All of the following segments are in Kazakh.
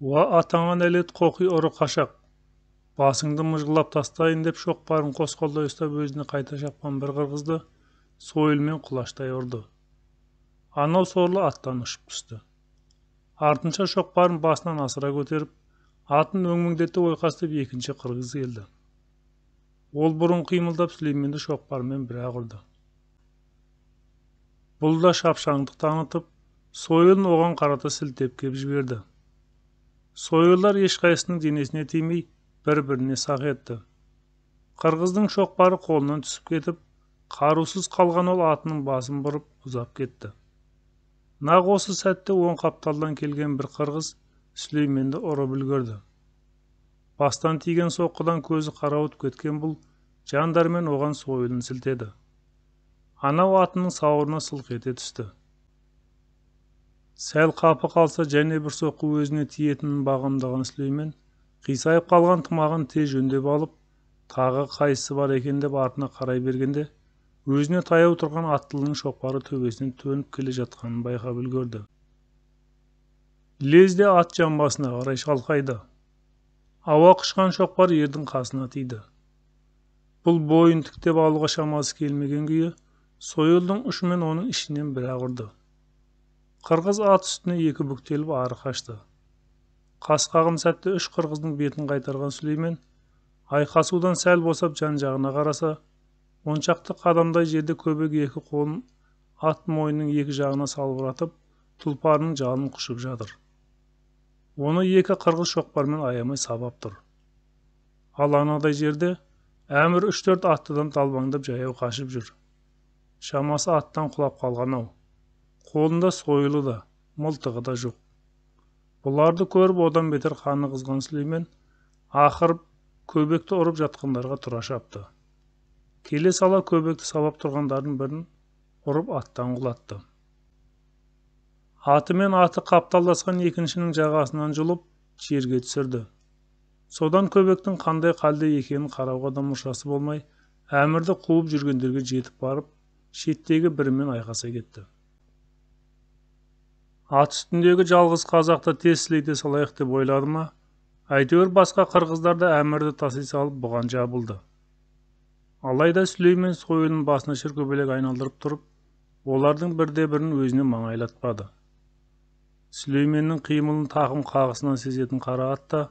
Уа атаңа нәлет қоқи ұры қашақ, басыңды мыжғылап тастайын деп шоқпарын қос қолдай ұстап өзіне қайта шапқан бір қырғызды сойылмен құлаштай ұрды. Анау сорлы аттан ұшып түсті. Артынша шоқпарын басынан асыра көтеріп, атын өңмеңдете ойқастап екінші қырғыз келді. Ол бұрын қимылдап Сүлейменді шоқпармен бір-ақ ұрды. Бұл да шапшаңдық танытып, сойылын оған қарата сілтеп кеп жіберді. Сойылдар ешқайсының денесіне тимей, бір-біріне сақ етті. Қырғыздың шоқпары қолынан түсіп кетіп, қарусыз қалған ол атының басын бұрып ұзап кетті. Нақ осы сәтте оң қапталдан келген бір қырғыз Сүлейменді ұрып үлгерді. Бастан тиген соққыдан көзі қарауытып кеткен бұл жандармен оған сойылын сілтеді. Анау атының сауырына сылқ ете түсті. Сәл қапы қалса және бір соққы өзіне тиетінін бағамдаған Сүлеймен қисайып қалған тымағын тез жөндеп алып, тағы қайсысы бар екен деп артына қарай бергенде, өзіне таяу тұрған аттылының шоқпары төбесінен төніп келе жатқанын байқап үлгерді. Лезде ат жамбасына қарай шалқайды. Ауа құшқан шоқпар ердің қасына тиді. Бұл бойын тіктеп алуға шамасы келмеген күйі, сойылдың ұшымен оның ішінен бір-ақ ұрды. Қырғыз ат үстіне екі бүктеліп ары қашты. Қас қағым сәтте үш қырғыздың бетін қайтарған Сүлеймен айқасудан сәл босап жан-жағына қараса, оншақты қадамдай жерде көбек екі қолын ат мойнының екі жағына салбыратып, тұлпарының жалын құшып жатыр. Оны екі қырғыз шоқпармен аямай сабап тұр. Ал анадай жерде әмір 3-4 аттыдан талбаңдап жаяу қашып жүр. Шамасы аттан құлап қалған-ау. Қолында сойылы да, мылтығы да жоқ. Бұларды көріп одан бетер қаны қызған Сүлеймен ақырып көбекті ұрып жатқандарға тұра шапты. Келе сала көбекті сабап тұрғандардың бірін ұрып аттан құлатты. Аты мен аты қапталдасқан екіншінің жағасынан жұлып жерге түсірді. Содан көбектің қандай қалде екенін қарауға да мұршасы болмай, әмірді қуып жүргендерге жетіп барып, шеттегі бірімен айқаса кетті. Ат үстіндегі жалғыз қазақты тез сілейте салайық деп ойлады ма, әйтеуір басқа қырғыздар да әмірді таси салып бұған жабылды. Алайда Сүлеймен сойылын басына шіркөбелек айналдырып тұрып, олардың бірде-бірін өзіне маңайлатпады. Сүлейменнің қимылын тақым қағысынан сезетін қара атта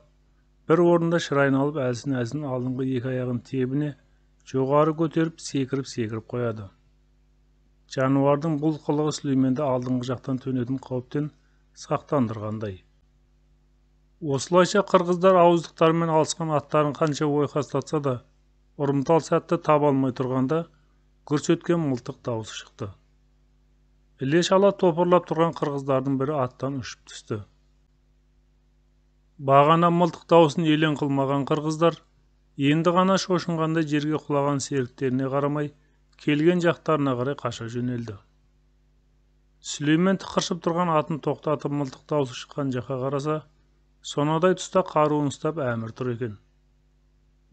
бір орында шыр айналып әлсін-әлсін алдыңғы екі аяғын тебіне жоғары көтеріп секіріп қояды. Жануардың бұл қылығы Сүлейменді алдыңғы жақтан төнетін қауіптен сақтандырғандай. Осылайша қырғыздар ауыздықтарымен алысқан аттарын қанша ойқастатса да, ұрымтал сәтті таба алмай тұрғанда гүрс еткен мылтық даусы шықты. Іле-шала топырлап тұрған қырғыздардың бірі аттан ұшып түсті. Бағана мылтық даусын елең қылмаған қырғыздар енді ғана шошынғанда жерге құлаған серіктеріне қарамай келген жақтарына қарай қаша жөнелді. Сүлеймен тықыршып тұрған атын тоқтатып мылтық даусы шыққан жаққа қараса, сонадай тұста қаруын ұстап әмір тұр екен.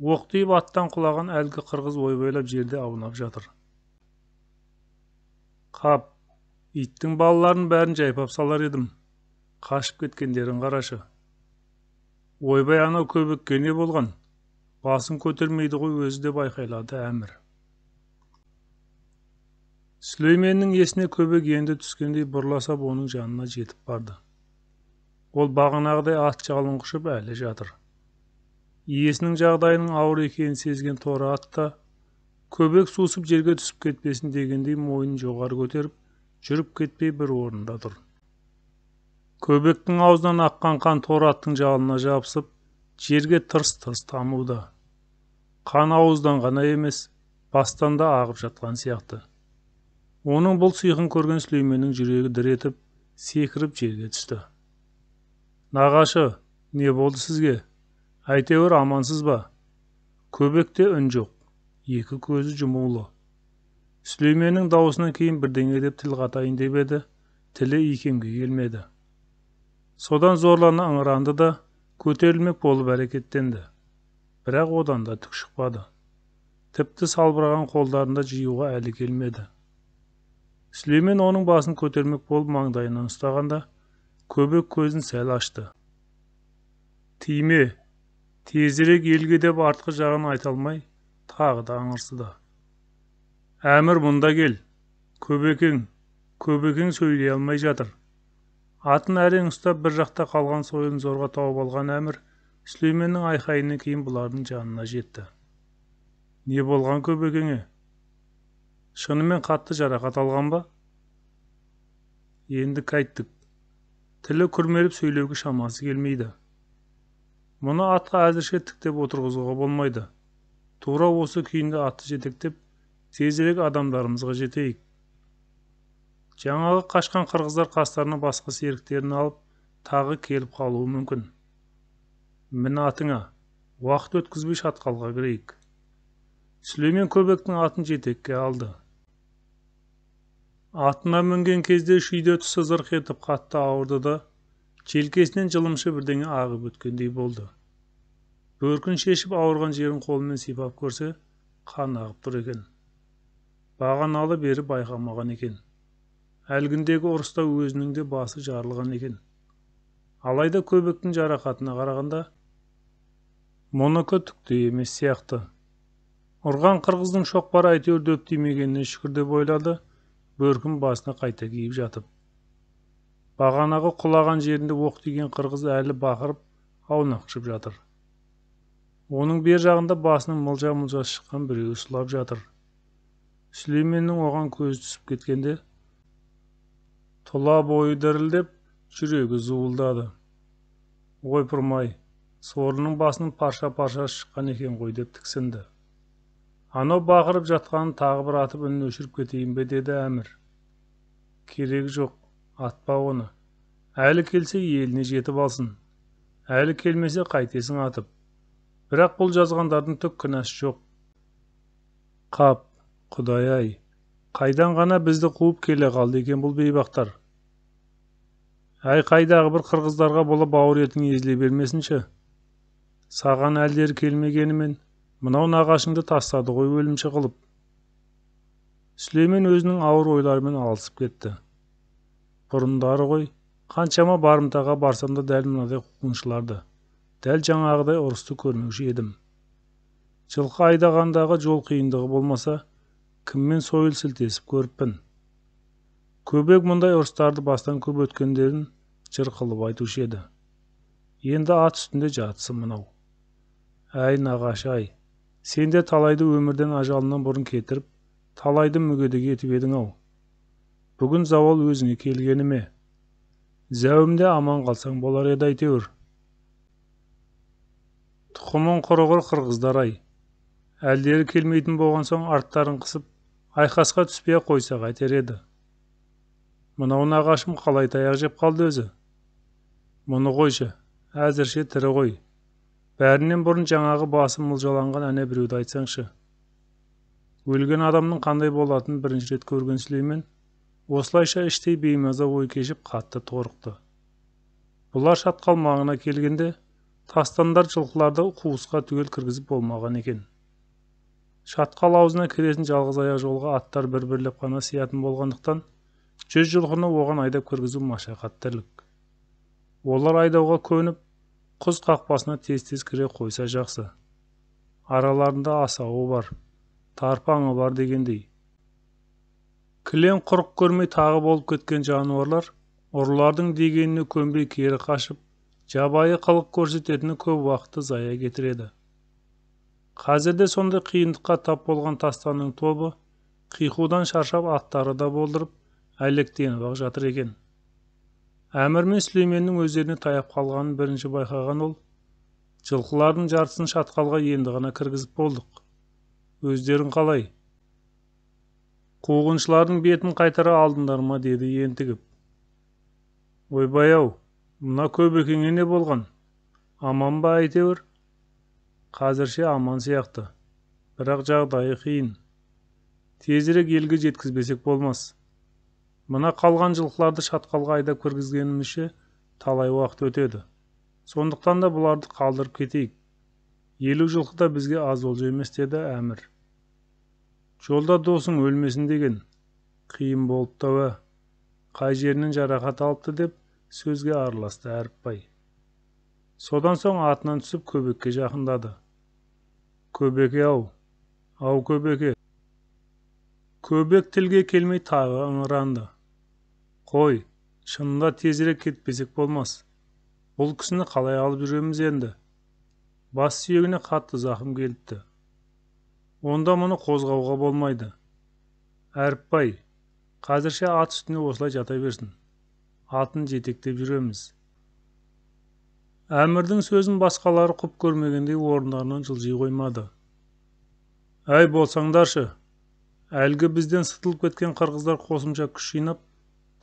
Оқ тиіп аттан құлаған әлгі қырғыз ойбайлап жерде аунап жатыр. Қап, иттің балаларын бәрін жайпап салар едім. Қашып кеткендерін қарашы. Ойбай, анау көбекке не болған? Басын көтермейді ғой өзі деп айқайлады әмір. Сүлейменнің есіне көбек енді түскендей бұрыласап оның жанына жетіп барды. Ол бағанағыдай ат жалын құшып әлі жатыр. Иесінің жағдайының ауыр екенін сезген торы атта көбек сусып жерге түсіп кетпесін дегендей мойнын жоғары көтеріп, жүріп кетпей бір орында тұр. Көбектің аузынан аққан қан торы аттың жалына жабысып, жерге тырс-тырс тамуда. Қан ауыздан ғана емес, бастан да ағып жатқан сияқты. Оның бұл сыйқын көрген Сүлейменнің жүрегі дір етіп, секіріп жерге түсті. Нағашы, не болды сізге? Әйтеуір амансыз ба? Көбекте үн жоқ, екі көзі жұмулы. Сүлейменнің даусынан кейін бірдеңе деп тіл қатайын деп еді, тілі икемге келмеді. Содан зорлана ыңыранды да, көтерілмек болып әрекеттенді. Бірақ одан да түк шықпады. Тіпті салбыраған қолдарында жиюға әлі келмеді. Сүлеймен оның басын көтермек болып маңдайынан ұстағанда, көбек көзін сәл ашты. Тиме, тезірек елге деп артқы жағын айта алмай, тағы да аңырсыды. Әмір, мұнда кел. Көбекең сөйлей алмай жатыр. Атын әрең ұстап бір жақта қалған сойылын зорға тауып алған Әмір, Сүлейменнің айқайынан кейін бұлардың жанына жетті. Не болған Көбекеңе? Шынымен қатты жарақат алған ба? Енді қайттік. Тілі күрмеліп сөйлеуге шамасы келмейді. Мұны атқа әзірше тіктеп отырғызуға болмайды. Тура осы күйінде атты жетектеп, тезірек адамдарымызға жетейік. Жаңағы қашқан қырғыздар қастарына басқа серіктерін алып, тағы келіп қалуы мүмкін. Мін атыңа, уақыт өткізбей шатқалға кірейік. Сүлеймен Көбектің атын жетекке алды. Атына мінген кезде шүйде тұсы зырқ етіп қатты ауырды да, желкесінен жылымшы бірдеңе ағып өткендей болды. Бөркін шешіп ауырған жерін қолымен сипап көрсе, қан ағып тұр екен. Бағаналы бері байқамаған екен. Әлгіндегі ұрыста өзінің де басы жарылған екен. Алайда Көбектің жарақатына қарағанда, мұныкі түкті емес сияқты. Ұрған қырғыздың шоқпары әйтеуір дөп тимегеніне шүкір деп ойлады, бөркін басына қайта киіп жатып. Бағанағы құлаған жерінде оқ тиген қырғыз әлі бақырып, аунақшып жатыр. Оның бер жағында басының мылжа-мылжа шыққан біреуі сұлап жатыр. Сүлейменнің оған көзі түсіп кеткенде, тұла бойы дірілдеп, жүрегі зуылдады. Ойпырмай, сорлының басының парша-парша шыққан екен ғой деп тіксінді. Анау бақырып жатқанын тағы бір атып үнін өшіріп кетейін бе деді Әмір. Керегі жоқ, атпа оны. Әлі келсе еліне жетіп алсын. Әлі келмесе қайтесің атып. Бірақ бұл жазғандардың түк күнәсі жоқ. Қап, Құдай-ай, қайдан ғана бізді қуып келе қалды екен бұл бейбақтар. Әй, қайдағы бір қырғыздарға бола бауыр етің езіле бермесінші. Саған әлдері келмегенімен, мынау нағашыңды тастады ғой өлімші қылып. Сүлеймен өзінің ауыр ойларымен алысып кетті. Бұрындары ғой, қаншама барымтаға барсам да дәл мынадай қуғыншыларды, дәл жаңағыдай ұрысты көрмеуші едім. Жылқы айдағандағы жол қиындығы болмаса, кіммен сойыл сілтесіп көріппін. Көбек мұндай ұрыстарды бастан көп өткендерін жыр қылып айтушы еді. Енді ат үстінде жатсы мынау. Әй нағашы-ай, сен де талайды өмірден ажалынан бұрын кетіріп, талайды мүгедек етіп едің-ау. Бүгін зауал өзіңе келгені ме? Зәуімде аман қалсаң болар еді әйтеуір. Тұқымың құрығыр қырғыздар-ай. Әлдері келмейтін болған соң арттарын қысып, айқасқа түспей қойса қайтер еді. Мынау нағашым қалай таяқ жеп қалды өзі? Мұны қойшы, әзірше тірі ғой. Бәрінен бұрын жаңағы басы мылжаланған әне біреуді айтсаңшы. Өлген адамның қандай болатынын бірінші рет көрген Сүлеймен, осылайша іштей беймаза ой кешіп қатты торықты. Бұлар шатқал маңына келгенде, тастандар жылқыларды қуысқа түгел кіргізіп болмаған екен. Шатқал аузына кіретін жалғыз аяқ жолға аттар бір-бірлеп қана сиятын болғандықтан, 100 жылқыны оған айдап кіргізу машақат тірлік. Олар айдауға көніп, құз қақпасына тез-тез кіре қойса жақсы. Араларында асауы бар, тарпаңы бар дегендей. Кілең құрық көрмей тағы болып кеткен жануарлар, ұрылардың дегеніне көнбей кері қашып, жабайы қылық көрсететіні көп уақытты зая кетіреді. Қазірде сондай қиындыққа тап болған тастанның тобы, қиқудан шаршап аттары да болдырып, әлектеніп ақ жатыр екен. Әмір мен Сүлейменнің өздеріне таяп қалғанын бірінші байқаған ол, жылқылардың жартысын шатқалға енді ғана кіргізіп болдық. Өздерің қалай? Қуғыншылардың бетін қайтара алдыңдар ма деді ентігіп. Ойбай-ау, мына Көбекеңе не болған? Аман ба әйтеуір? Қазірше аман сияқты, бірақ жағдайы қиын. Тезірек елге жеткізбесек болмас. Мына қалған жылқыларды шатқалға айдап кіргізгенімізше талай уақыт өтеді. Сондықтан да бұларды қалдырып кетейік. 50 жылқы да бізге аз олжа емес деді Әмір. Жолда досың өлмесін деген. Қиын болып та қай жерінен жарақат алыпты деп сөзге араласты Әріпбай. Содан соң атынан түсіп көбекке жақындады. Көбеке ау көбеке. Көбек тілге келмей тағы ыңыранды. Қой, шынында тезірек кетпесек болмас. Бұл кісіні қалай алып жүреміз енді? Бас сүйегіне қатты зақым келіпті. Онда мұны қозғауға болмайды. Әріпбай, қазірше ат үстіне осылай жата берсін. Атын жетектеп жүреміз. Әмірдің сөзін басқалары құп көрмегендей орындарынан жылжи қоймады. Әй болсаңдаршы, әлгі бізден сытылып кеткен қырғыздар қосымша күш жинап,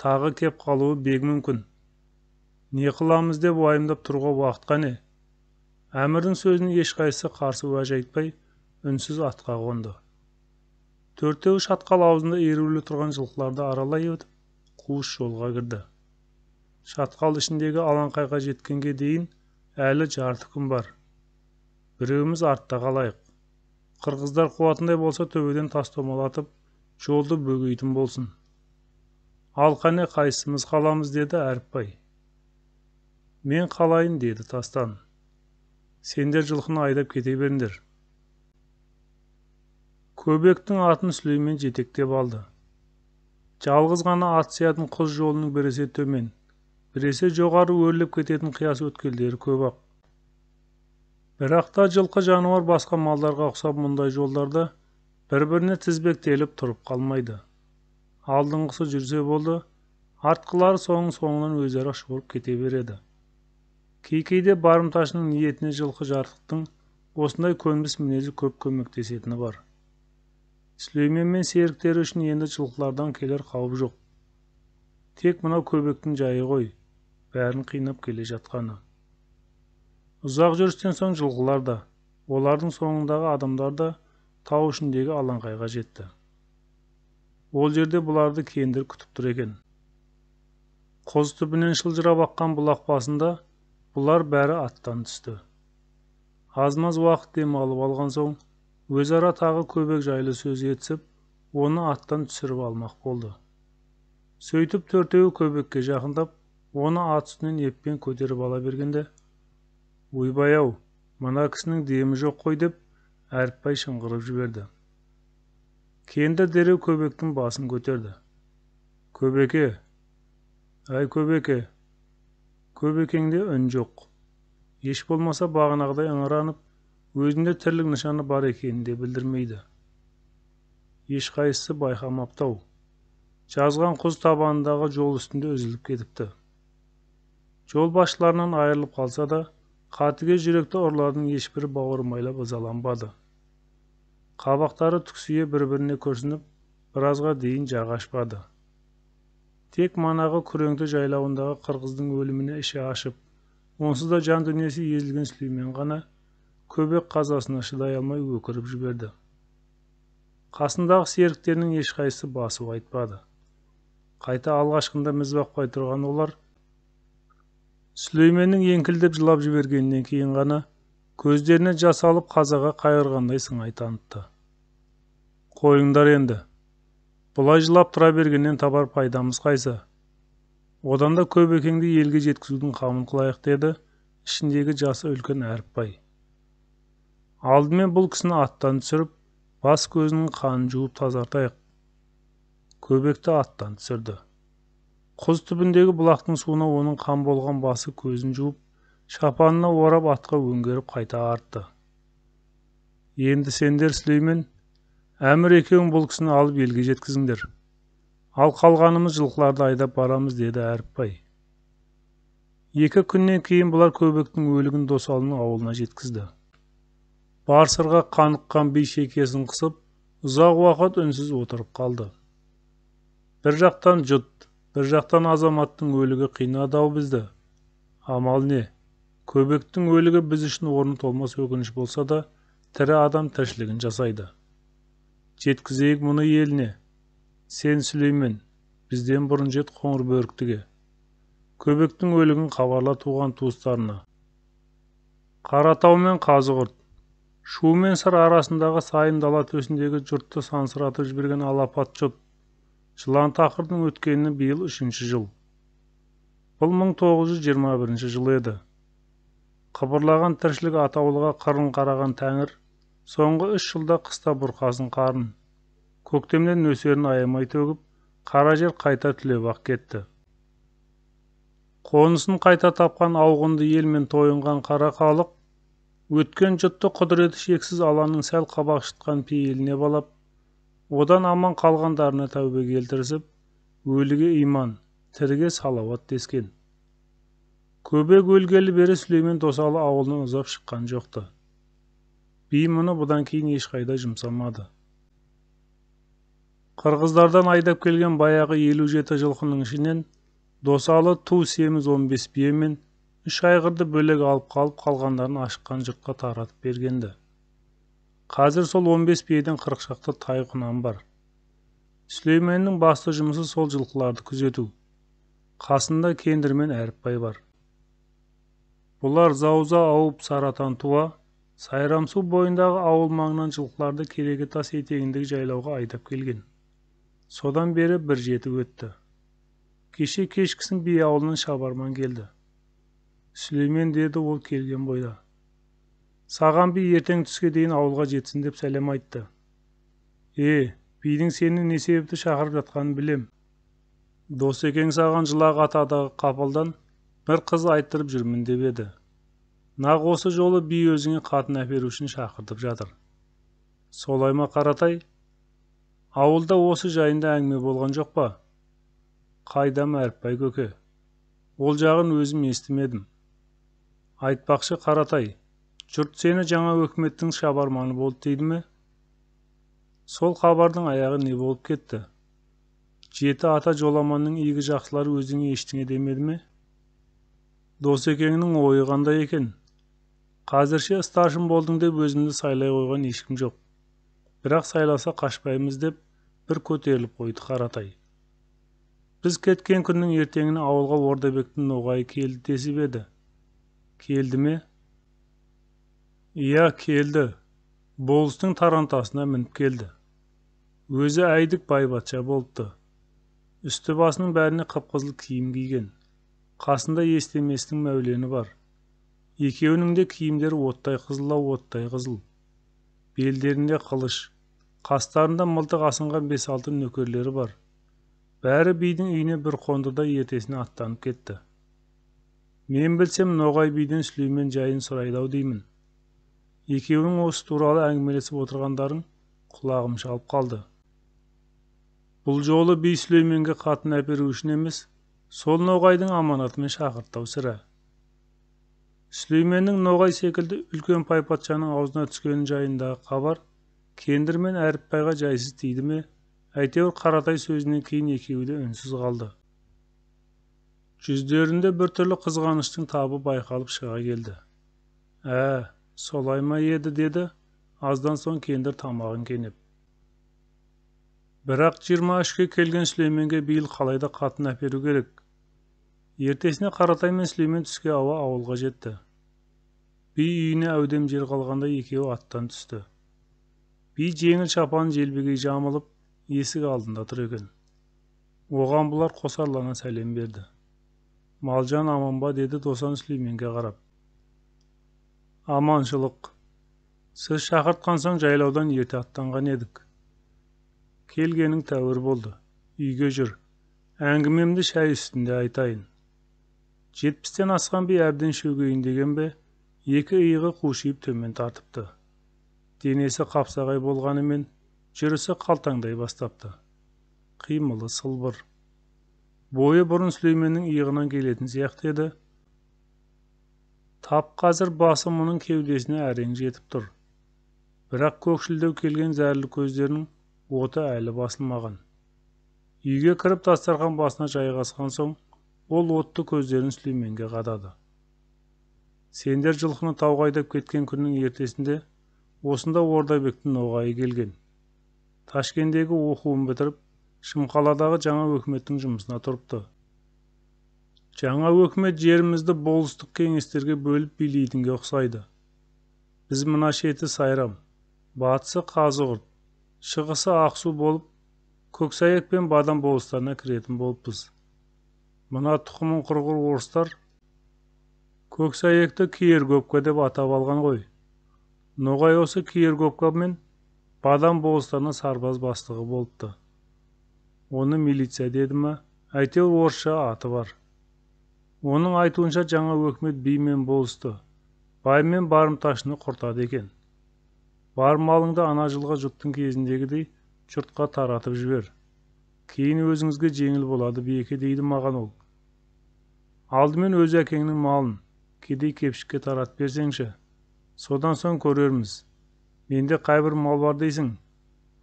тағы кеп қалуы бек мүмкін. Не қыламыз деп уайымдап тұруға уақыт қане? Әмірдің сөзіне ешқайсысы қарсы уәж айтпай, үнсіз атқа қонды. Төртеуі шатқал аузында ерулі тұрған жылқыларды аралай өтіп, қуыс жолға кірді. Шатқал ішіндегі алаңқайға жеткенге дейін әлі жарты күн бар. Біреуіміз артта қалайық. Қырғыздар қуатындай болса төбеден тас томалатып, жолды бөгейтін болсын. Ал қане қайсымыз қаламыз, деді Әріпбай. Мен қалайын, деді Тастан. Сендер жылқыны айдап кете беріңдер. Көбектің атын Сүлеймен жетектеп алды. Жалғыз ғана ат сиятын құз жолының біресе төмен, біресе жоғары өрлеп кететін қияс өткелдері көп ақ. Бірақ та жылқы жануар басқа малдарға ұқсап мұндай жолдарда бір-біріне тізбектеліп тұрып қалмайды. Алдыңғысы жүрсе болды, артқылары соңынан өзара шұбырып кете береді. Кейде барымташының ниетіне жылқы жарықтың осындай көнбіс мінезі көп көмектесетіні бар. Сүлеймен мен серіктері үшін енді жылқылардан келер қауіп жоқ. Тек мынау көбектің жайы ғой, бәрін қинап келе жатқаны. Ұзақ жүрістен соң жылқылар да, олардың соңындағы адамдар да тау ішіндегі алаңқайға жетті. Ол жерде бұларды кендір күтіп тұр екен. Қоз түбінен шылжырап аққан бұлақ басында бұлар бәрі аттан түсті. Аз-маз уақыт дем алып алған соң, өзара тағы көбек жайлы сөз етісіп, оны аттан түсіріп алмақ болды. Сөйтіп төртеуі көбекке жақындап, оны ат үстінен еппен көтеріп ала бергенде, ойбай-ау, мына кісінің демі жоқ қой деп, Әріпбай шыңғырып жіберді. Кендір дереу көбектің басын көтерді. Көбеке, әй көбеке. Көбекеңде үн жоқ. Еш болмаса бағанағыдай ыңыранып, өзінде тірлік нышаны бар екенін де білдірмейді. Ешқайсысы байқамаптау. Жазған құз табанындағы жол үстінде үзіліп кетіпті. Жол басшыларынан айырылып қалса да, қатыгез жүректі ұрылардың ешбірі бауырмайлап ызаланбады. Қабақтары түксие бір-біріне көрсініп, біразға дейін жақ ашпады. Тек манағы күреңді жайлауындағы қырғыздың өліміне іші ашып, онсыз да жан дүниесі езілген Сүлеймен ғана көбек қазасына шыдай алмай өкіріп жіберді. Қасындағы серіктерінің ешқайсысы басу айтпады. Қайта алғашқында мізбақпай тұрған олар, Сүлейменнің еңкілдеп жылап жібергеннен кейін ғана көздеріне жас алып қазаға қайырғандай сыңай танытты. Қойыңдар енді. Бұлай жылап тұра бергеннен табар пайдамыз қайсы? Одан да көбекеңді елге жеткізудің қамын қылайық, деді ішіндегі жасы үлкен Әріпбай. Алдымен бұл кісіні аттан түсіріп, бас көзінің қанын жуып тазартайық. Көбекті аттан түсірді. Құз түбіндегі бұлақтың суына оның қан болған басы көзін жуып, шапанына орап атқа өңгеріп қайта артты. Енді сендер, Сүлеймен, әмір екеуің бұл кісіні алып елге жеткізіңдер. Ал қалғанымыз жылқыларды айдап барамыз, деді Әріпбай. 2 күннен кейін бұлар көбектің өлігін Досалының ауылына жеткізді. Бар сырға қаныққан би шекесін қысып, ұзақ уақыт үнсіз отырып қалды. Бір жақтан жұт, бір жақтан азаматтың өлігі қинады-ау бізді. Амал не? Көбектің өлігі біз үшін орны толмас өкініш болса да, тірі адам тіршілігін жасайды. Жеткізейік мұны еліне. Сен, Сүлеймен, бізден бұрын жет қоңыр бөріктіге. Көбектің өлігін хабарла туған туыстарына. Қаратау мен Қазығұрт, Шу мен Сыр арасындағы сайын дала төсіндегі жұртты сансыратып жіберген алапат жұт. Жылан тақырдың өткеніне биыл 3-ші жыл. Бұл 1921 жыл еді. Қыбырлаған тіршілік атаулыға қырын қараған тәңір, соңғы 3 жылда қыста бұрқасын қарын, көктемнен нөсерін аямай төгіп, қара жер қайта түлеп ақ кетті. Қонысын қайта тапқан ауғынды ел мен тойынған қара халық, өткен жұтты құдіреті шексіз аланың сәл қабақ шытқан пейіліне балап, одан аман қалғандарына тәубе келтірісіп, өліге иман, тіріге салауат дескен. Көбек өлгелі бері Сүлеймен Досалы ауылынан ұзап шыққан жоқты. Би мұны бұдан кейін ешқайда жұмсамады. Қырғыздардан айдап келген баяғы 57 жылқының ішінен Досалы ту семіз 15 бие мен 3 айғырды бөлек алып қалғандарын ашыққан жұртқа таратып бергенді. Қазір сол 15 биеден 40 шақты тай құнан бар. Сүлейменнің басты жұмысы сол жылқыларды күзету. Қасында Кендір мен Әріпбай бар. Бұлар Зауза ауып Саратан туа, Сайрамсу бойындағы ауыл маңынан жылқыларды Кереге тас етегіндегі жайлауға айдап келген. Содан бері бір жеті өтті. Кеше кешкісін би ауылынан шабарман келді. Сүлеймен, деді ол келген бойда. Саған би ертең түске дейін ауылға жетсін деп сәлем айтты. Бидің сені не себепті шақырып жатқанын білем. Досекең саған жылақ атадағы қапылдан бір қыз айттырып жүрмін деп еді. Нақ осы жолы би өзіңе қатын әперу үшін шақыртып жатыр. Солай ма, Қаратай? Ауылда осы жайында әңгіме болған жоқ па? Қайдам Әріпбай көке? Ол жағын өзім естімедім. Айтпақшы, Қаратай, жұрт сені жаңа өкіметтің шабарманы болды дейді ме? Сол хабардың аяғы не болып кетті? Жеті ата жоламанның игі жақсылары өзіңе ештеңе демеді ме? Досекеңнің ойы қандай екен? Қазірше старшын болдың деп өзімді сайлай қойған ешкім жоқ. Бірақ сайласа қашпаймыз деп бір көтеріліп қойды Қаратай. Біз кеткен күннің ертеңіне ауылға Ордабектің ноғайы келді десіп еді. Келді ме? Иә, келді. Болыстың тарантасына мініп келді. Өзі әйдік байбатша болыпты. Үсті басының бәріне қып-қызыл киім киген. Қасында естеместің мәулені бар. Екеуінің де киімдері оттай қызылау, оттай қызыл. Белдерінде қылыш, қастарында мылтық асынған 5-6 нөкерлері бар. Бәрі бидің үйіне бір қонды да ертесіне аттанып кетті. Мен білсем, ноғай биден Сүлеймен жайын сұрайды-ау деймін. Екеуінің осы туралы әңгімелесіп отырғандарын құлағым шалып қалды. Бұл жолы би Сүлейменге қатын әперу үшін емес, сол ноғайдың аманатымен шақырттау сірә. Сүлейменнің ноғай секілді үлкен пайпатшаның аузына түскені жайындағы хабар Кендір мен Әріпбайға жайсыз тиді ме? Әйтеуір Қаратай сөзінен кейін екеуі де үнсіз қалды. Жүздерінде біртүрлі қызғаныштың табы байқалып шыға келді. Солай ма еді, деді. Аздан соң Кендір тамағын кенеп. Бірақ 23-ке келген Сүлейменге биыл қалайда қатын әперу керек. Ертесіне Қаратай мен Сүлеймен түске ауа ауылға жетті. Би үйіне әудем жер қалғанда екеуі аттан түсті. Би жеңіл шапан желбегей жамылып, есік алдында тұр екен. Оған бұлар қосарлана сәлем берді. Малжан аман ба, деді Досан Сүлейменге қарап. Аманшылық. Сіз шақыртқан соң жайлаудан ерте аттанған едік. Келгенің тәуір болды. Үйге жүр. Әңгімемді шай үстінде айтайын. 70-тен асқан би әбден шөгейін деген бе, екі иығы қушиып төмен тартыпты. Денесі қапсағай болғанымен, жүрісі қалтаңдай бастапты. Қимылы сылбыр. Бойы бұрын Сүлейменнің иығынан келетін сияқты еді. Тап қазір басы мұның кеудесіне әрең жетіп тұр. Бірақ көкшілдеу келген зәрлі көздерінің оты әлі басылмаған. Үйге кіріп дастархан басына жайғасқан соң, ол отты көздерін Сүлейменге қадады. Сендер жылқыны тауға айдап кеткен күннің ертесінде осында Ордабектің ноғайы келген. Ташкендегі оқуын бітіріп, Шымқаладағы жаңа өкіметтің жұмысына тұрыпты. Жаңа өкімет жерімізді болыстық кеңестерге бөліп билейтінге ұқсайды. Біз мына шеті Сайрам, батысы Қазығұрт, шығысы Ақсу болып, Көксаяк пен Бадам болыстарына кіретін болыппыз. Мына тұқымын құрғыр орыстар Көксәйекті Киер-көпке деп атап алған ғой. Ноғай осы Киер-көпке мен Бадам болыстарының сарбаз бастығы болыпты. Оны милиция деді ма, әйтеуір орысша аты бар. Оның айтуынша жаңа өкімет би мен болысты, бай мен барымташыны құртады екен. Бар малыңды ана жылғы жұттың кезіндегідей жұртқа таратып жібер. Кейін өзіңізге жеңіл болады беке дейді маған ол. Алдымен өз әкеңнің малын кедей-кепшікке таратып берсеңші. Содан соң көрерміз. Менде қайбір мал бар дейсің.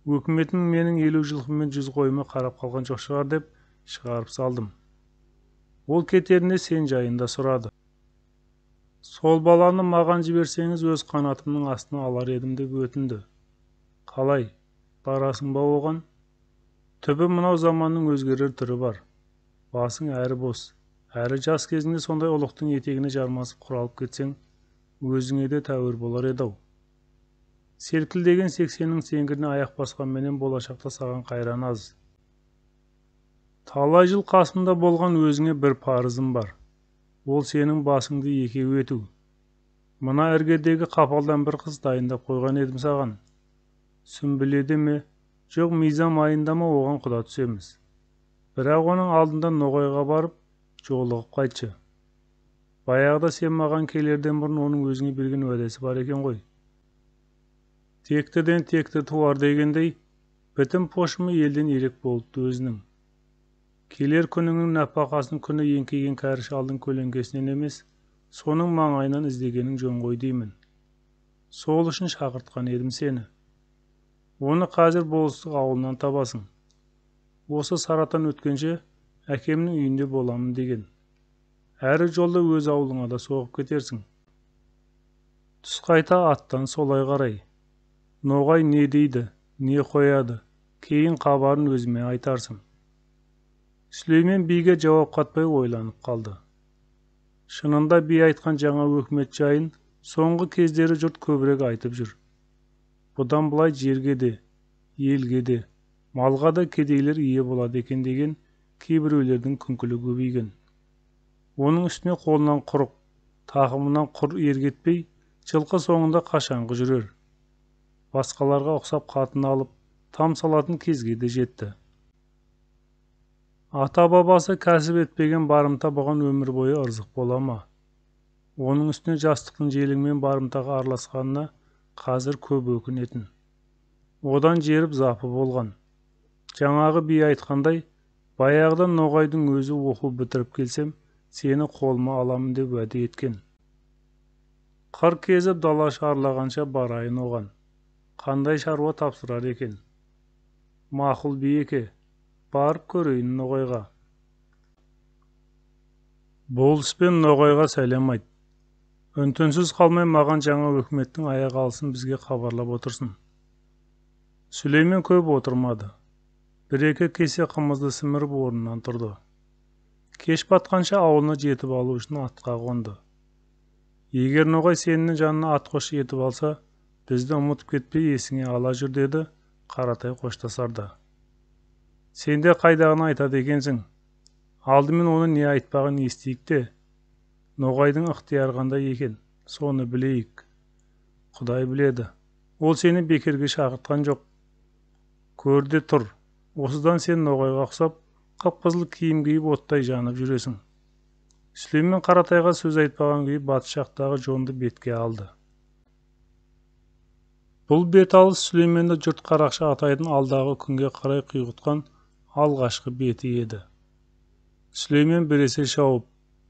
Өкіметім менің 50 жылқымен 100 қойыма қарап қалған жоқ шығар деп шығарып салдым. Ол кетеріне сен жайында сұрады. Сол баланы маған жіберсеңіз өз қанатымның астына алар едім деп өтінді. Қалай, барасың ба оған? Түбі мынау заманның өзгерер түрі бар. Басың әрі бос, әрі жас кезінде сондай ұлықтың етегіне жармасып құралып кетсең, өзіңе де тәуір болар еді-ау. Селкілдеген 80-нің сеңгіріне аяқ басқан менен болашақта саған қайран аз. Талай жыл қасымда болған өзіңе бір парызым бар. Ол сенің басыңды екеу ету. Мына іргедегі қапалдан бір қыз дайындап қойған едім саған. Сүмбіледе ме, жоқ мизам айында ма оған құда түсеміз. Бірақ оның алдында Ноғайға барып, жолығып қайтшы. Баяғыда сен маған келерден бұрын оның өзіңе берген уәдесі бар екен ғой. Тектіден текті туар дегендей, бітім пошымы елден ерек болыпты өзінің. Келер күніңнің нәпақасын күні еңкейген кәрі шалдың көлеңкесінен емес, соның маңайынан іздегенің жөн ғой деймін. Сол үшін шақыртқан едім сені. Оны қазір болыстық ауылынан табасың. Осы Саратан өткенше әкемнің үйінде боламын деген. Әрі жолда өз ауылыңа да соғып кетерсің. Түс қайта аттан солай қарай. Ноғай не дейді, не қояды, кейін хабарын өзіме айтарсың. Сүлеймен биге жауап қатпай ойланып қалды. Шынында би айтқан жаңа өкімет жайын соңғы кездері жұрт көбірек айтып жүр. Бұдан былай жерге де, елге де, малға да кедейлер ие болады екен деген кейбіреулердің күңкілі көбейген. Оның үстіне қолынан құрық, тақымынан құр ергетпей, жылқы соңында қашанғы жүрер. Басқаларға ұқсап қатын алып, там салатын кезге де жетті. Ата-бабасы кәсіп етпеген барымта бұған өмір бойы ырзық бола ма? Оның үстіне жастықтың желіңмен барымтаға араласқанына қазір көп өкінетін. Одан жеріп запы болған. Жаңағы би айтқандай, баяғыдан Ноғайдың өзі оқу бітіріп келсем, сені қолыма аламын деп уәде еткен. Қыр кезіп дала шарлағанша барайын оған. Қандай шаруа тапсырар екен? Мақұл биеке, барып көрейін Ноғайға. Болыс пен Ноғайға сәлем айт. Үн-түнсіз қалмай маған жаңа өкіметтің аяғы алсын бізге хабарлап отырсын. Сүлеймен көп отырмады. Бір-екі кесе қымызды сіміріп орнынан тұрды. Кеш батқанша ауылына жетіп алу үшін атқа қонды. Егер Ноғай сенің жанына атқош етіп алса, бізді ұмытып кетпей есіңе ала жүр деді Қаратай қоштасарда. Сен де қайдағыны айтады екенсің. Алдымен оны не айтпағын естейік те. Ноғайдың ықтияры қандай екен, соны білейік. Құдай біледі. Ол сені бекерге шақыртқан жоқ. Көрде тұр. Осыдан сен Ноғайға ұқсап, қып-қызыл киім киіп оттай жанып жүресің. Сүлеймен Қаратайға сөз айтпаған күйі батыс жақтағы жонды бетке алды. Бұл бет алыс Сүлейменді жұрт қарақшы атайдың алдағы күнге қарай құйғытқан алғашқы беті еді. Сүлеймен біресе шауып,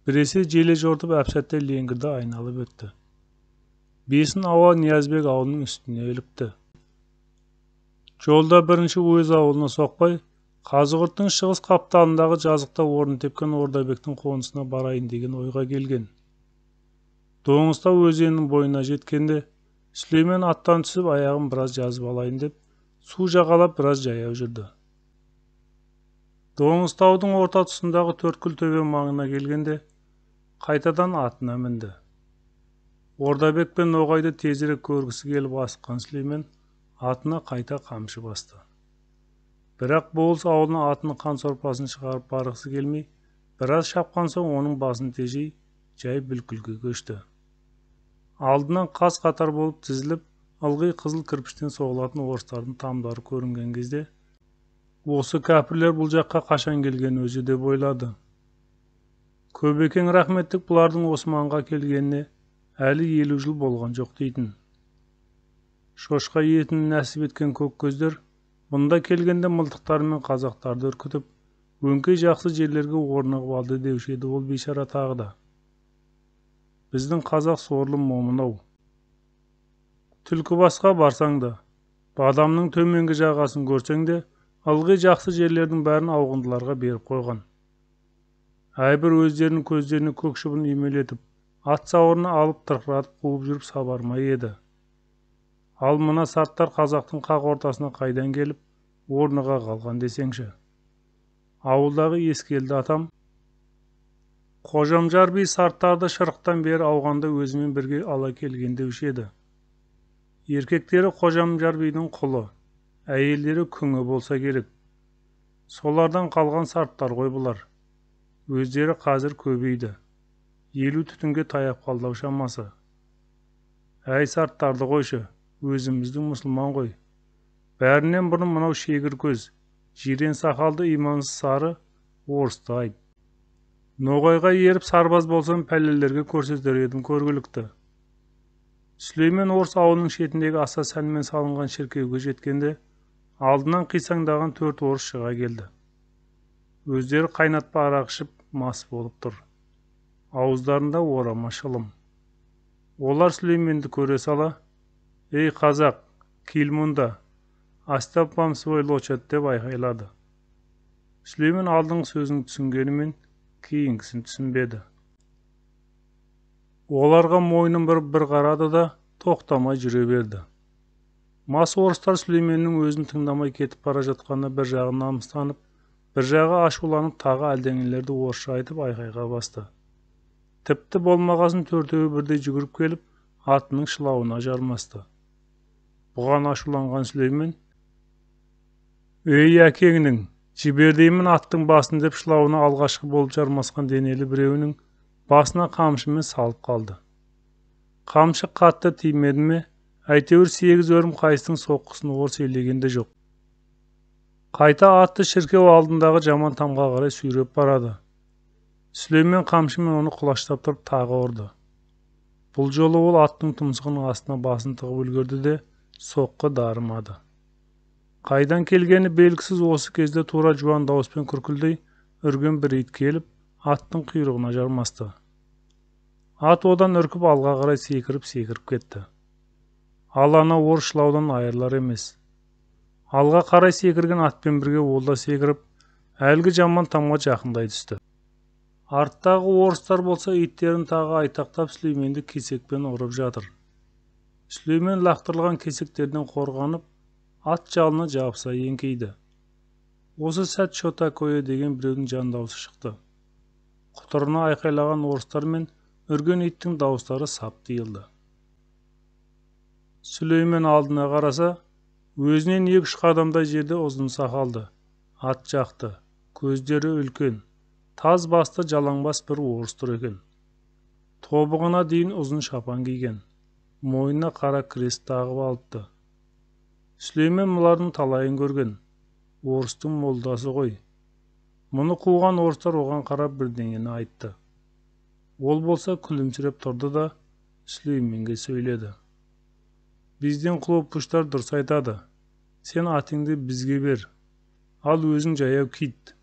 біресе желе жортып әпсәтте ленгірді айналып өтті. Бесін ауа Ниязбек ауылының үстіне іліпті. Жолда бірінші өз ауылына соқпай, Қазығұрттың шығыс қапталындағы жазықта орын тепкен Ордабектің қонысына барайын деген ойға келген. Доңызтау өзенінің бойына жеткенде, Сүлеймен аттан түсіп аяғын біраз жазып алайын деп, су жағалап біраз жаяу жүрді. Доңызтаудың орта тұсындағы төрткүл төбе маңына келгенде, қайтадан атына мінді. Ордабек пен Ноғайды тезірек көргісі келіп асыққан Сүлеймен атына қайта қамшы басты. Бірақ болыс ауылына атының қан сорпасын шығарып барғысы келмей, біраз шапқан соң оның басын тежей, жай бүлкілге көшті. Алдынан қаз қатар болып тізіліп, ылғи қызыл кірпіштен соғылатын орыстардың тамдары көрінген кезде, осы кәпірлер бұл жаққа қашан келген өзі деп ойлады. Көбекең рахметтік бұлардың Османға келгеніне әлі 50 жыл болған жоқ дейтін. Шошқа етін нәсіп еткен көк көздер, мұнда келгенде мылтықтары мен қазақтарды үркітіп, өңкей жақсы жерлерге орнығып алды деуші еді ол бейшара тағы да. Біздің қазақ сорлы момын-ау. Түлкібасқа барсаң да, Бадамның төменгі жағасын көрсең де, ылғи жақсы жерлердің бәрін ауғындыларға беріп қойған. Әйбір өздерінің көздеріне көк шыбын үймелетіп, ат сауырына алып тырқыратып қуып жүріп сабармай еді. Ал мына сарттар қазақтың қақ ортасына қайдан келіп, орныға қалған десеңші. Ауылдағы Ескелді атам, Қожамжар би сарттарды шырықтан бері ауғанда өзімен бірге ала келген деуші еді. Еркектері Қожамжар бидің құлы, әйелдері күңі болса керек. Солардан қалған сарттар ғой бұлар. Өздері қазір көбейді. 50 түтінге таяп қалдау шамасы. Әй сарттарды қойшы. Өзіміздің мұсылман ғой. Бәрінен бұрын мынау шегір көз, жирен сақалды имансыз сары орысты айт. Ноғайға еріп сарбаз болсам пәлелерге көрсетер едім көргілікті. Сүлеймен орыс ауылының шетіндегі аса сәнмен салынған шіркеуге жеткенде, алдынан қисаңдаған 4 орыс шыға келді. Өздері қайнатпа арақ ішіп мас болып тұр. Ауыздарында орама шылым. Олар Сүлейменді көре сала, «Ей қазақ, кел мұнда, астап вам свой лочат» деп айқайлады. Сүлеймен алдыңғы сөзін түсінгенімен, кейінгісін түсінбеді. Оларға мойнын бір қарады да, тоқтамай жүре берді. Мас орыстар Сүлейменнің өзін тыңдамай кетіп бара жатқанда бір жағы намыстанып, бір жағы ашуланып тағы әлденелерді орысша айтып айқайға басты. Тіпті болмағасын төртеуі бірдей жүгіріп келіп, атының шылауына жармасты. Бұған ашуланған Сүлеймен, «Ей әкеңнің, жібердеймін аттың басын» деп шылауына алғашқы болып жармасқан денелі біреуінің басына қамшымен салып қалды. Қамшы қатты тимеді ме, әйтеуір 8 өрім қайыстың соққысын орыс елегенде жоқ. Қайта атты шіркеу алдындағы жаман тамға қарай сүйреп барады. Сүлеймен қамшымен оны құлаштап тұрып тағы ұрды. Бұл жолы ол аттың тұмсығының астына басын тығып үлгерді де, соққы дарымады. Қайдан келгені белгісіз осы кезде тура жуан дауыспен күркілдей үрген бір ит келіп, аттың құйрығына жармасты. Ат одан үркіп алға қарай секіріп кетті. Ал ана орысшылаудан айырылар емес. Алға қарай секірген атпен бірге ол да секіріп, әлгі жаман тамға жақындай түсті. Арттағы орыстар болса иттерін тағы айтақтап Сүлейменді кесекпен ұрып жатыр. Сүлеймен лақтырылған кесектерден қорғанып, ат жалына жабыса еңкейді. Осы сәт Шотакөе деген біреудің жан даусы шықты. Құтырына айқайлаған орыстар мен үрген иттің дауыстары сап тиылды. Сүлеймен алдына қараса, өзінен 2-3 қадамдай жерде ұзын сақалды, ат жақты, көздері үлкен, таз басты жалаңбас бір орыс тұр екен. Тобығына дейін ұзын шапан киген, мойнына қара крест тағып алыпты. Сүлеймен мұлардың талайын көрген, орыстың молдасы ғой. Мұны қуған орыстар оған қарап бірдеңені айтты. Ол болса күлімсіреп тұрды да Сүлейменге сөйледі. Бізден құлоппұштар дұрыс айтады. Сен атыңды бізге бер, ал өзің жаяу кит.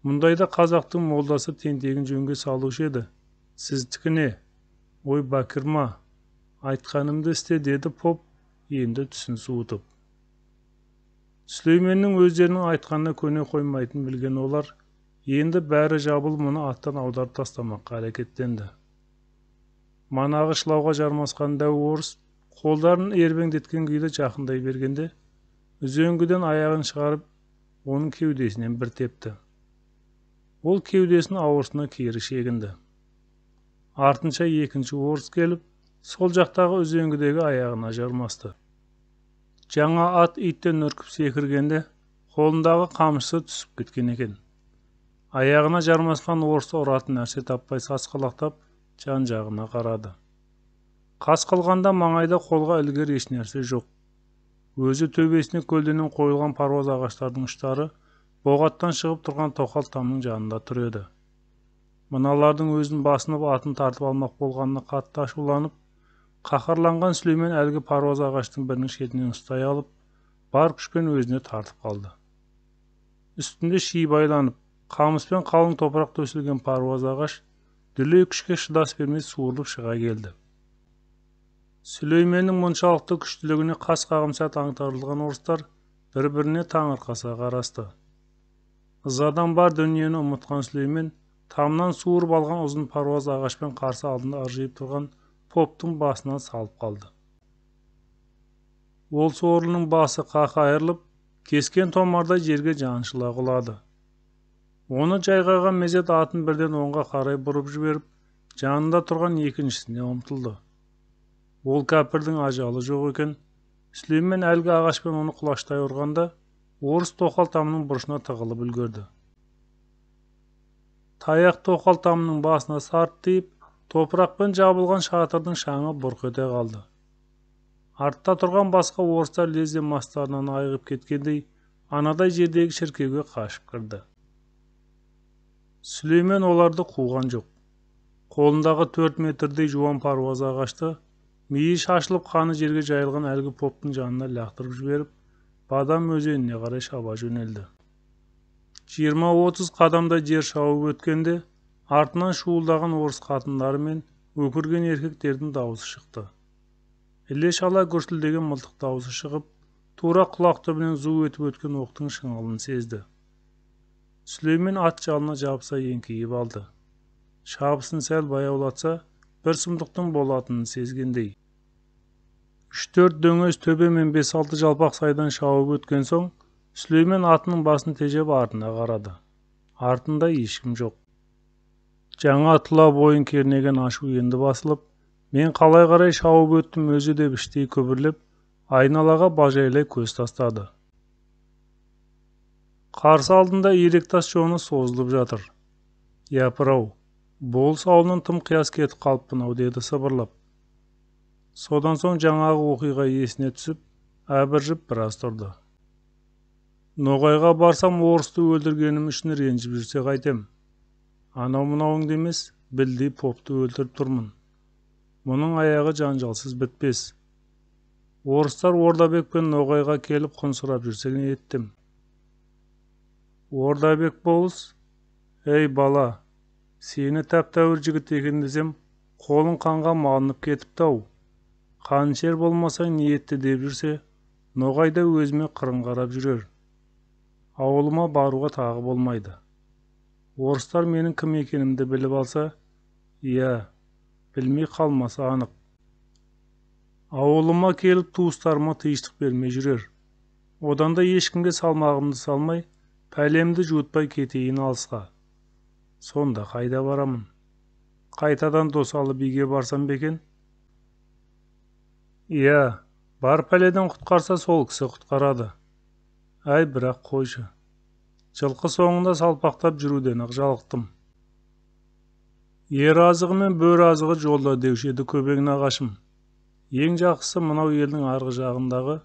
Мұндайда қазақтың молдасы тентегін жөнге салушы еді. Сіздікі не? Ой бакырма, айтқанымды істе деді поп, енді түсін суытып. Сүлейменнің өздерінің айтқанына көне қоймайтын білген олар, енді бәрі жабыл мұны аттан аударып тастамаққа әрекеттенді. Манағы шылауға жармасқан дәу орыс қолдарын ербеңдеткен күйде жақындай бергенде, үзеңгіден аяғын шығарып, оның кеудесінен бір тепті. Ол кеудесінің ауырсына кері шегінді. Артынша екінші орыс келіп, сол жақтағы үзеңгідегі аяғына жармасты. Жаңа ат иттен үркіп секіргенде, қолындағы қамшысы түсіп кеткен екен. Аяғына жармасқан орысты ұратын нәрсе таппай сасқалақтап, жан-жағына қарады. Қас қылғанда маңайда қолға ілгер ешнәрсе жоқ. Өзі төбесіне көлденең қойылған паруаз ағаштардың ұштары боғаттан шығып тұрған тоқал тамның жанында тұр еді. Мыналардың өзін басынып атын тартып алмақ болғанына қатты ашуланып, қаһарланған Сүлеймен әлгі паруаз ағаштың бірінің шетінен ұстай алып, бар күшпен өзіне тартып қалды. Үстінде ши байланып, қамыспен қалың топырақ төселген паруаз ағаш дүлей күшке шыдас бермей суырылып шыға келді. Сүлейменнің мұншалықты күштілігіне қас қағым сәт аңтарылған орыстар бір-біріне таңырқаса қарасты. Ызадан бар дүниені ұмытқан Сүлеймен тамнан суырып алған ұзын паруаз ағашпен қарсы алдында ыржиып тұрған поптың басынан салып қалды. Ол сорлының басы қақы айырылып, кескен томардай жерге жаншыла құлады. Оны жайғаған мезет атын бірден оңға қарай бұрып жіберіп, жанында тұрған екіншісіне ұмтылды. Ол кәпірдің ажалы жоқ екен. Сүлеймен әлгі ағашпен оны құлаштай ұрғанда, орыс тоқал тамның бұрышына тығылып үлгерді. Таяқ тоқал тамның басына сарт тиіп, топырақпен жабылған шатырдың шаңы бұрқ ете қалды. Артта тұрған басқа орыстар лезде мастарынан айығып кеткендей, анадай жердегі шіркеуге қашып кірді. Сүлеймен оларды қуған жоқ. Қолындағы 4 метрдей жуан паруаз ағашты, миы шашылып қаны жерге жайылған әлгі поптың жанына лақтырып жіберіп, Бадам өзеніне қарай шаба жөнелді. 20-30 қадамдай жер шауып өткенде, артынан шуылдаған орыс қатындары мен өкірген еркектердің дауысы шықты. Іле-шала гүрсілдеген мылтық дауысы шығып, тура құлақ түбінен зу етіп өткен оқтың шыңғылын сезді. Сүлеймен ат жалына жабыса еңкейіп алды. Шабысын сәл баяулатса, бір сұмдықтың болатынын сезгендей. 3-4 дөңес төбе мен 5-6 жалпақ сайдан шауып өткен соң, Сүлеймен атының басын тежеп артына қарады. Артында ешкім жоқ. Жаңа тұла бойын кернеген ашу енді басылып, мен қалай қарай шауып өттім өзі деп іштей күбірлеп, айналаға бажайлай көз тастады. Қарсы алдында иректас жоны созылып жатыр. Япыр-ау, болыс ауылынан тым қияс кетіп қалыппын-ау деді сыбырлап. Содан соң жаңағы оқиға есіне түсіп, әбіржіп біраз тұрды. Ноғайға барсам орысты өлтіргенім үшін ренжіп жүрсе қайтем. Анау-мынауыңды емес, білдей попты өлтіріп тұрмын. Мұның аяғы жанжалсыз бітпес. Орыстар Ордабек пен Ноғайға келіп құн сұрап жүрсе не еттім. Ордабек болыс, ей бала, сені тәп-тәуір жігіт екен десем, қолың қанға малынып кетіпті-ау. Қаншер болмасаң ниетті деп жүрсе, Ноғайда өзіме қырын қарап жүрер. Ауылыма баруға тағы болмайды. Орыстар менің кім екенімді біліп алса, иә, білмей қалмаса анық. Ауылыма келіп туыстарыма тыныштық бермей жүрер. Одан да ешкімге салмағымды салмай, пәлемді жуытпай кетейін алысқа. Сонда қайда барамын? Қайтадан Досалы биге барсам бекен? Иә, бар пәледен құтқарса сол кісі құтқарады. Әй, бірақ қойшы. Жылқы соңында салпақтап жүруден ақ жалықтым. Ер азығы мен бөр азығы жолда деуші еді көбең нағашым. Ең жақсысы мынау елдің арғы жағындағы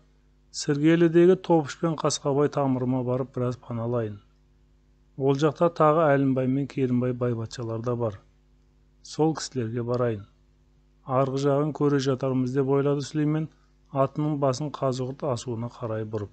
Сіргелідегі Топыш пен Қасқабай тамырыма барып біраз паналайын. Ол жақта тағы Әлімбай мен Керімбай байбатшалар да бар. Сол кісілерге барайын. Арғы жағын көре жатармыз деп ойлады Сүлеймен, атының басын Қазығұрт асуына қарай бұрып.